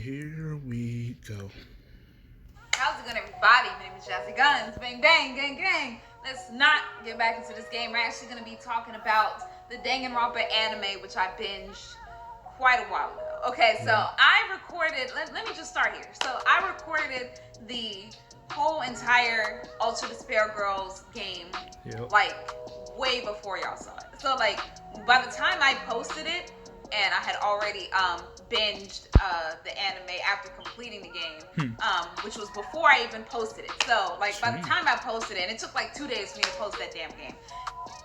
Here we go. How's it going, everybody? My name is JazzyGuns. Bang, bang, gang, gang. Let's not get back into this game. We're actually going to be talking about the Danganronpa anime, which I binged quite a while ago. Okay, so I recorded, let me just start here. So I recorded the whole entire Ultra Despair Girls game, like, way before y'all saw it. So, like, by the time I posted it, and I had already binged the anime after completing the game, which was before I even posted it. So, like, by the time I posted it, and it took like 2 days for me to post that damn game,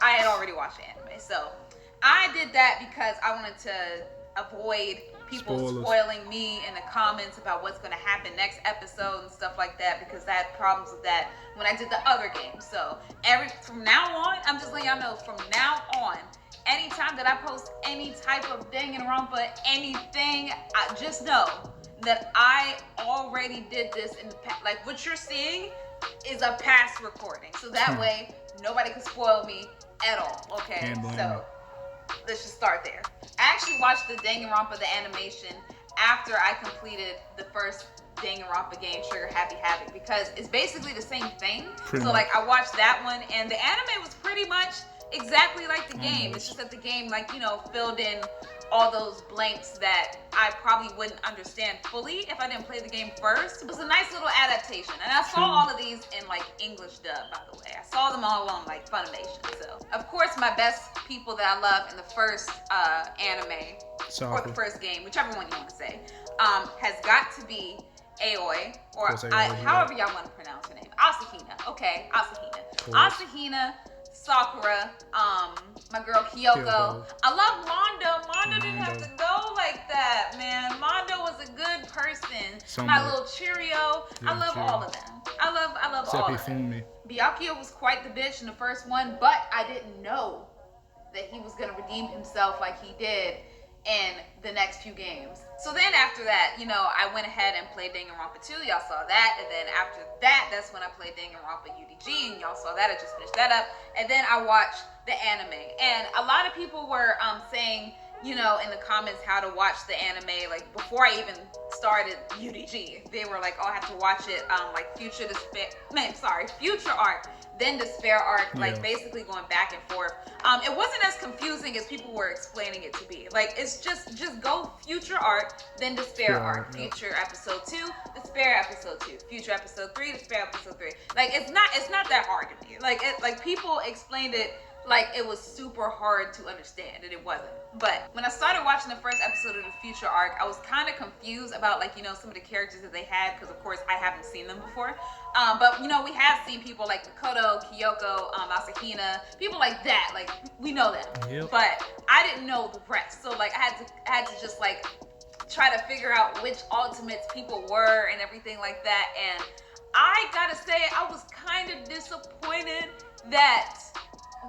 I had already watched the anime. So, I did that because I wanted to avoid people spoiling me in the comments about what's going to happen next episode and stuff like that, because I had problems with that when I did the other game. So, from now on, I'm just letting y'all know, from now on, anytime that I post any type of Danganronpa, anything, I just know that I already did this in the past. Like, what you're seeing is a past recording. So that way, nobody can spoil me at all, okay? So, let's just start there. I actually watched the Danganronpa, the animation, after I completed the first Danganronpa game, Trigger Happy Havoc, because it's basically the same thing. Like, I watched that one, and the anime was pretty much exactly like the game. It's just that the game, like, you know, filled in all those blanks that I probably wouldn't understand fully if I didn't play the game first. It was a nice little adaptation, and I saw all of these in, like, English dub, by the way. I saw them all on, like, Funimation. So, of course, my best people that I love in the first anime, or the first game, whichever one you want to say, has got to be Aoi, or however y'all want to pronounce her name. Asahina. Okay, Asahina. Asahina, Sakura, my girl Kyoko. I love Mondo. Mondo didn't have to go like that, man. Mondo was a good person. My little Cheerio. I love all of them. I love all of them. Byakuya was quite the bitch in the first one, but I didn't know that he was gonna redeem himself like he did in the next few games. So then after that, you know, I went ahead and played Danganronpa 2. Y'all saw that. And then after that, that's when I played Danganronpa UDG, and y'all saw that. I just finished that up. And then I watched the anime. And a lot of people were saying, you know, in the comments how to watch the anime, like, before I even started UDG. They were like, oh, I have to watch it, like, Future Arc, then Despair Arc, like, basically going back and forth. It wasn't as confusing as people were explaining it to be. Like, it's just go Future Arc, then Despair Arc. Future episode 2, Despair episode 2. Future episode 3, Despair episode 3. Like, it's not that hard to me. Like people explained it like it was super hard to understand, and it wasn't. But when I started watching the first episode of the Future Arc, I was kind of confused about, like, you know, some of the characters that they had, because of course I haven't seen them before. But, you know, we have seen people like Makoto, Kyoko, Asahina, people like that. Like, we know them. But I didn't know the rest. So, like, I had to just, like, try to figure out which Ultimates people were and everything like that. And I gotta say, I was kind of disappointed that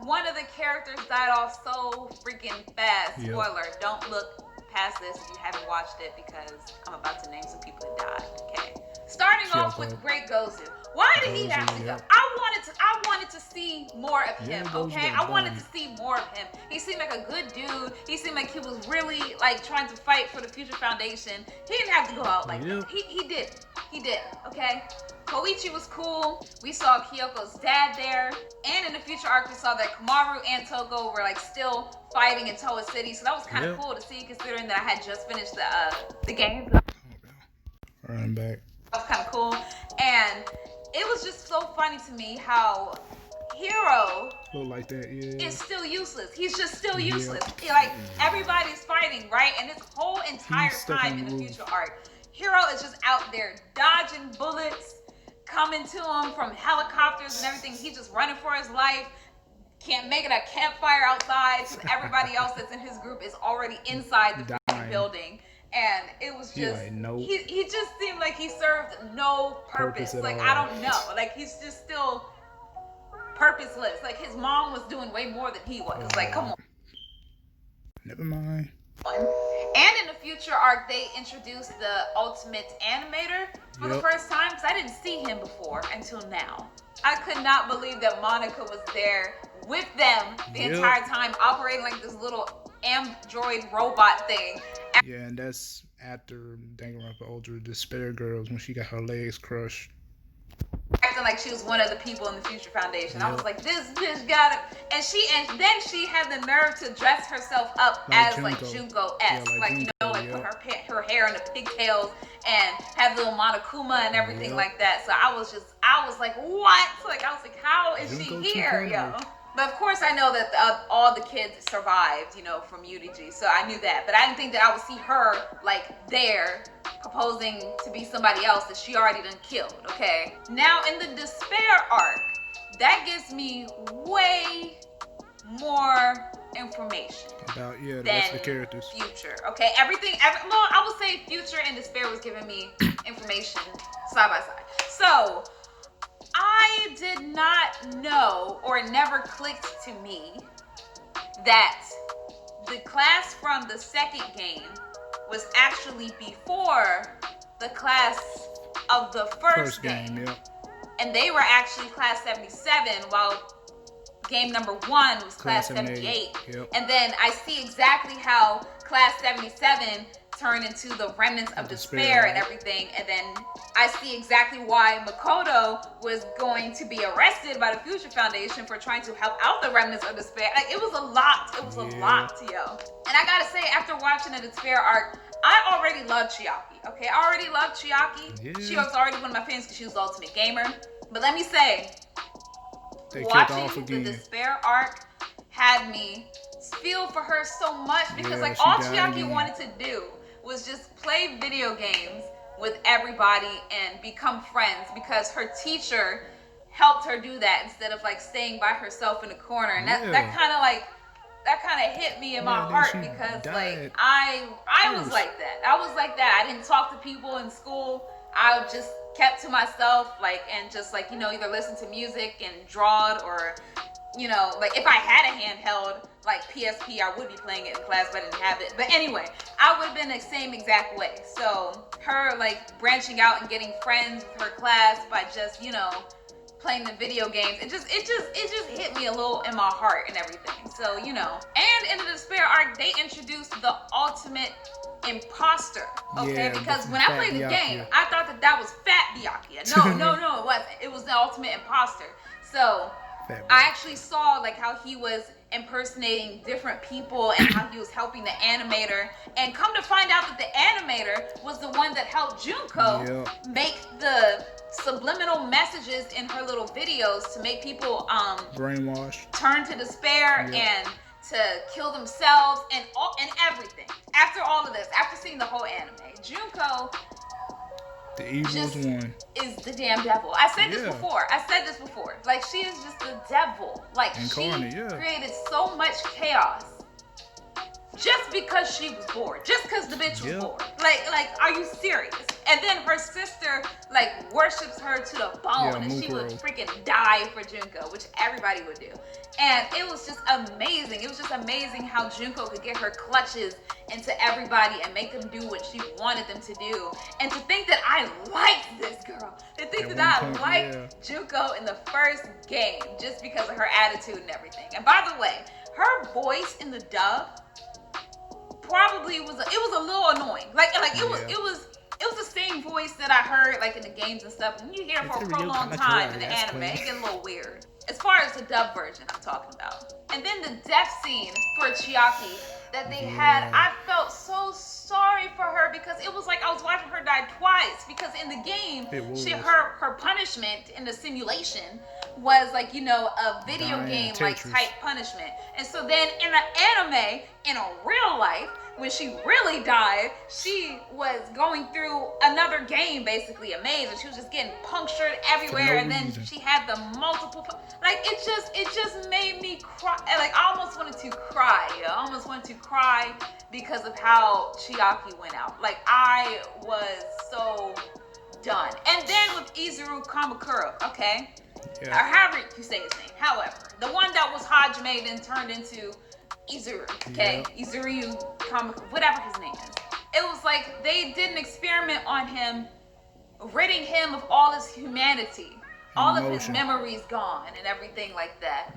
one of the characters died off so freaking fast. Spoiler, don't look past this if you haven't watched it, because I'm about to name some people that died. Okay. Starting off with Great Gozu. Why did he have to go? I wanted to see more of him, okay? I wanted to see more of him. He seemed like a good dude. He seemed like he was really, like, trying to fight for the Future Foundation. He didn't have to go out like that. He did. He did, okay? Koichi was cool. We saw Kyoko's dad there. And in the Future Arc, we saw that Kamaru and Toko were, like, still fighting in Toa City. So that was kind of cool to see, considering that I had just finished the game. Alright, I'm back. That was kind of cool. And it was just so funny to me how Hero is still useless. He's just still useless. Like, everybody's fighting, right? And this whole entire time in the Future Arc, Hero is just out there dodging bullets, coming to him from helicopters and everything. He's just running for his life. Can't make it a campfire outside, because everybody else that's in his group is already inside the building. And it was just, he just seemed like he served no purpose. Like, I don't know. Like, he's just still purposeless. Like, his mom was doing way more than he was. Like, come on. Never mind. And in the Future Arc, they introduced the Ultimate Animator for the first time, because I didn't see him before until now. I could not believe that Monica was there with them the entire time, operating like this little android robot thing. Yeah, and that's after Dangaronpa Ultra Despair Girls when she got her legs crushed. Acting like she was one of the people in the Future Foundation. I was Yep. like, this bitch got it. And then she had the nerve to dress herself up Like as like Junko. Junko-esque. Yeah, like like, you know, like Junko, put her hair in the pigtails and have little Monokuma and everything Yep. like that. So I was like, what? Like, I was like, how is Junko she here, 2.0. yo? But of course, I know that all the kids survived, you know, from UDG. So I knew that. But I didn't think that I would see her, like, there, proposing to be somebody else that she already done killed, okay? Now, in the Despair arc, that gives me way more information About, the than rest of the characters. Future, okay? Well, I would say Future and Despair was giving me information side by side. So, I did not know, or it never clicked to me, that the class from the second game was actually before the class of the first game. Yep. And they were actually class 77, while game number 1 was class 78. Yep. And then I see exactly how class 77 turned into the remnants of despair and everything. And then I see exactly why Makoto was going to be arrested by the Future Foundation for trying to help out the remnants of despair. Like, it was a lot. It was a lot, yo. And I gotta say, after watching the Despair arc, I already loved Chiaki. Okay, I already loved Chiaki. Yeah. She was already one of my fans because she was the ultimate gamer. But let me say, They killed off watching the again. Despair arc had me feel for her so much because Yeah, like she all died Chiaki again. wanted to do was just play video games with everybody and become friends because her teacher helped her do that instead of like staying by herself in the corner. And that kind of hit me in my then heart she because died like I was first. like that. I was like that. I didn't talk to people in school. I just kept to myself, like, and just like, you know, either listen to music and draw or, you know, like if I had a handheld like PSP, I would be playing it in class, but I didn't have it. But anyway, I would have been the same exact way. So her like branching out and getting friends with her class by just, you know, playing the video games, it just hit me a little in my heart and everything. So, you know, and in the Despair arc, they introduced the ultimate imposter, okay? Yeah, because when Fat I played the Byakuya. game, I thought that was Fat Byakuya. No, it wasn't. It was the ultimate imposter. So Fat I actually saw like how he was impersonating different people and how he was helping the animator, and come to find out that the animator was the one that helped Junko make the subliminal messages in her little videos to make people brainwashed, turn to despair and to kill themselves and everything. After all of this, after seeing the whole anime, Junko the evil's one. is the damn devil. I said this before. Like, she is just the devil. Like, Incarnate, she created so much chaos just because she was bored. Just because the bitch was bored. Like, are you serious? And then her sister, like, worships her to the bone, and she would freaking die for Junko, which everybody would do. And it was just amazing. It was just amazing how Junko could get her clutches into everybody and make them do what she wanted them to do. And to think that I liked this girl. To think that I liked Junko in the first game just because of her attitude and everything. And by the way, her voice in the dub probably was a little annoying. Like it was the same voice that I heard like in the games and stuff. When you hear it for a prolonged time in the anime, it get a little weird. As far as the dub version I'm talking about. And then the death scene for Chiaki that they had, I felt so sorry for her because it was like I was watching her die twice, because in the game, her punishment in the simulation was like, you know, a video game like type punishment. And so then in the anime, in a real life, when she really died, she was going through another game, basically a maze, and she was just getting punctured everywhere. And then she had the multiple, like it just made me cry. Like I almost wanted to cry. I almost wanted to cry because of how Chiaki went out. Like I was so done. And then with Izuru Kamakura, okay, or however you say his name. However, the one that was Hajime then turned into Izuru, okay? Izuru Kamakura, whatever his name is. It was like they did an experiment on him, ridding him of all his humanity, all of his memories gone and everything like that.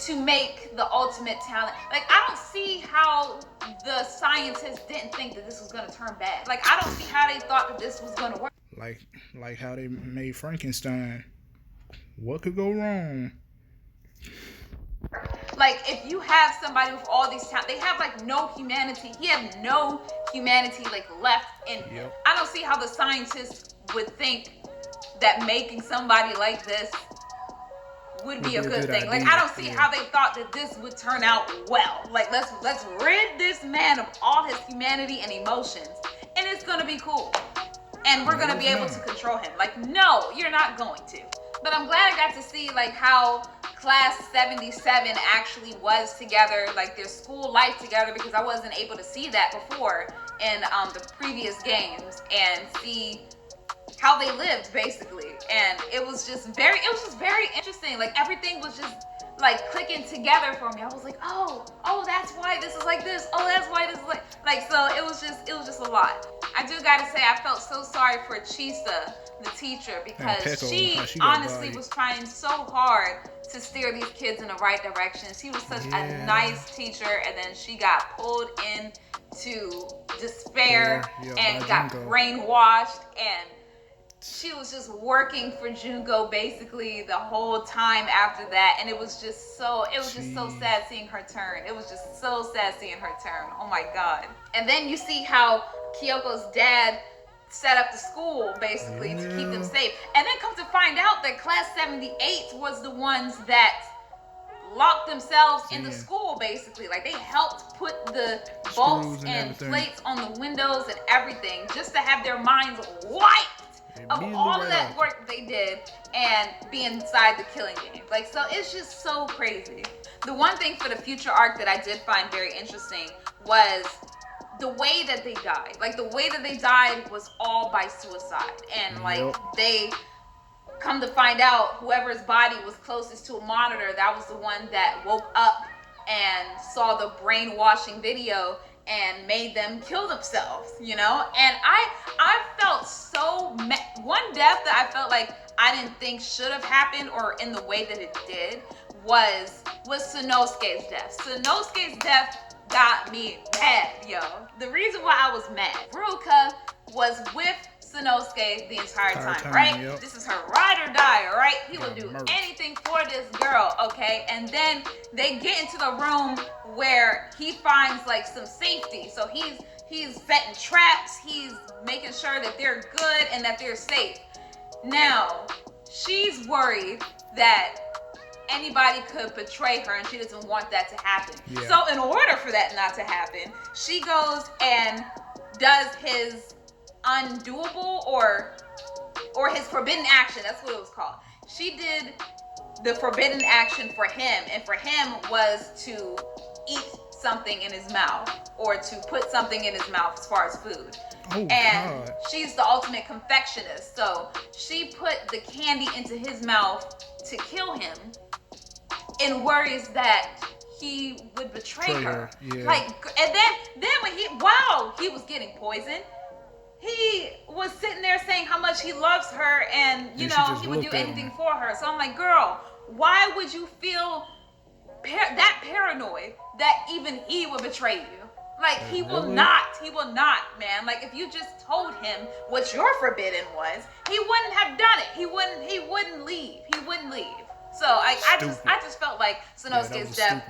to make the ultimate talent. Like, I don't see how the scientists didn't think that this was gonna turn bad. Like, I don't see how they thought that this was gonna work. Like how they made Frankenstein. What could go wrong? Like, if you have somebody with all these talents, they have like no humanity. He had no humanity like left in him. Yep. I don't see how the scientists would think that making somebody like this would be a good thing. Like, I don't see how they thought that this would turn out well. Like, let's rid this man of all his humanity and emotions, and it's gonna be cool. And we're gonna be able to control him. Like, no, you're not going to. But I'm glad I got to see like how Class 77 actually was together, like their school life together, because I wasn't able to see that before in the previous games, and see how they lived basically. And it was just very interesting. Like, everything was just like clicking together for me. I was like, oh, that's why this is like this. Oh, that's why this is like so it was just a lot. I do gotta say, I felt so sorry for Chisa, the teacher, because she honestly was trying so hard to steer these kids in the right direction. She was such a nice teacher, and then she got pulled into despair and got brainwashed, and she was just working for Junko basically the whole time after that, and it was just so sad seeing her turn. It was just so sad seeing her turn. Oh my god. And then you see how Kyoko's dad set up the school basically to keep them safe, and then come to find out that Class 78 was the ones that locked themselves in the school basically. Like, they helped put the bolts and plates on the windows and everything just to have their minds wiped of all of that work they did and be inside the killing game. Like, so it's just so crazy. The one thing for the future arc that I did find very interesting was the way that they died. Like, the way that they died was all by suicide. And like, they come to find out whoever's body was closest to a monitor, that was the one that woke up and saw the brainwashing video and made them kill themselves, you know? And I felt so one death that I felt like I didn't think should have happened, or in the way that it did, was Sanosuke's death. Sanosuke's death got me mad, yo. The reason why I was mad, Ruka was with Sanosuke the entire time, right? Yep. This is her ride or die, right? He will do anything for this girl, okay? And then they get into the room where he finds like some safety. So he's setting traps, he's making sure that they're good and that they're safe. Now, she's worried that anybody could betray her, and she doesn't want that to happen. Yeah. So in order for that not to happen, she goes and does his undoable or his forbidden action. That's what it was called. She did the forbidden action for him, and for him was to eat something in his mouth, or to put something in his mouth as far as food. Oh, and God. She's the ultimate confectionist, so she put the candy into his mouth to kill him, in worries that he would betray her. Yeah. Like, and then when he was getting poisoned, he was sitting there saying how much he loves her, and he would do anything for her. So I'm like, girl, why would you feel that paranoid that even he would betray you? Like, he will not, man. Like, if you just told him what your forbidden was, he wouldn't have done it. He wouldn't leave. So I just felt like Sanosuke's death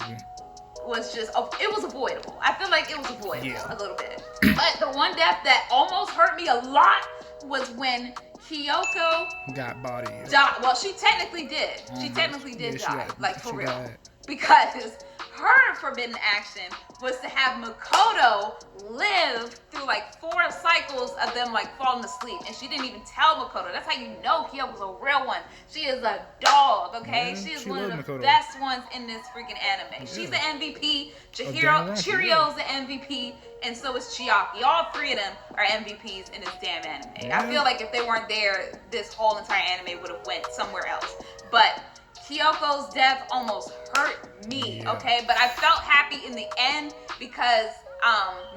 was just, it was avoidable. I feel like it was avoidable a little bit. But the one death that almost hurt me a lot was when Kyoko got bodied. Well, she technically did. She technically did die, like, for real. Because her forbidden action was to have Makoto live through like 4 cycles of them like falling asleep, and she didn't even tell Makoto. That's how you know Kyoko's a real one. She is a dog, okay? She is one of the best ones in this freaking anime. She's the MVP. Chirio's the MVP, and so is Chiaki. All 3 of them are MVPs in this damn anime. I feel like if they weren't there, this whole entire anime would have went somewhere else. But Kyoko's death almost hurt me, okay? But I felt happy in the end because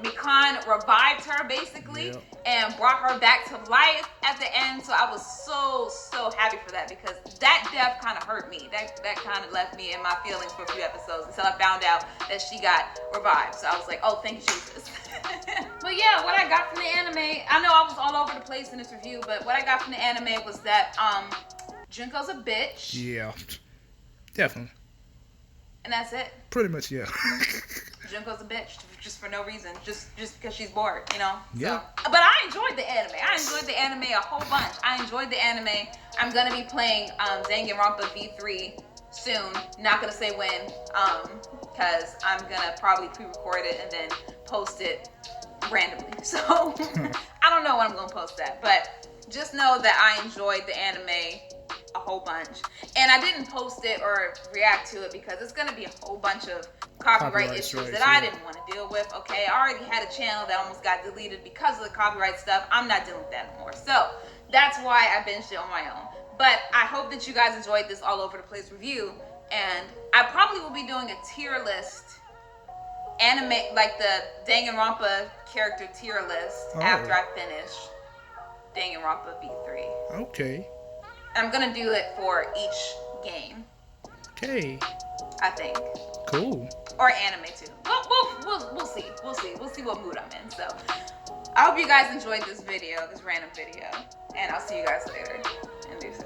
Mikan revived her, basically. and brought her back to life at the end. So I was so happy for that, because that death kind of hurt me. That kind of left me in my feelings for a few episodes until I found out that she got revived. So I was like, oh, thank you, Jesus. But yeah, what I got from the anime, I know I was all over the place in this review, but what I got from the anime was that Junko's a bitch. Yeah, definitely. And that's it. Pretty much, yeah. Junko's a bitch, just for no reason, just because she's bored, you know? Yeah. So, but I enjoyed the anime. I enjoyed the anime a whole bunch. I enjoyed the anime. I'm going to be playing Dangaronpa V3 soon. Not going to say when, because I'm going to probably pre-record it and then post it randomly. So, I don't know when I'm going to post that, but just know that I enjoyed the anime a whole bunch. And I didn't post it or react to it because it's going to be a whole bunch of copyright issues that I didn't want to deal with. Okay, I already had a channel that almost got deleted because of the copyright stuff. I'm not dealing with that anymore. So that's why I binged it on my own. But I hope that you guys enjoyed this all over the place review. And I probably will be doing a tier list anime, like the Danganronpa character tier list after I finish Danganronpa V3. Okay. I'm gonna do it for each game. Okay. I think. Cool. Or anime too. We'll see. We'll see what mood I'm in. So I hope you guys enjoyed this video, this random video, and I'll see you guys later. And do so.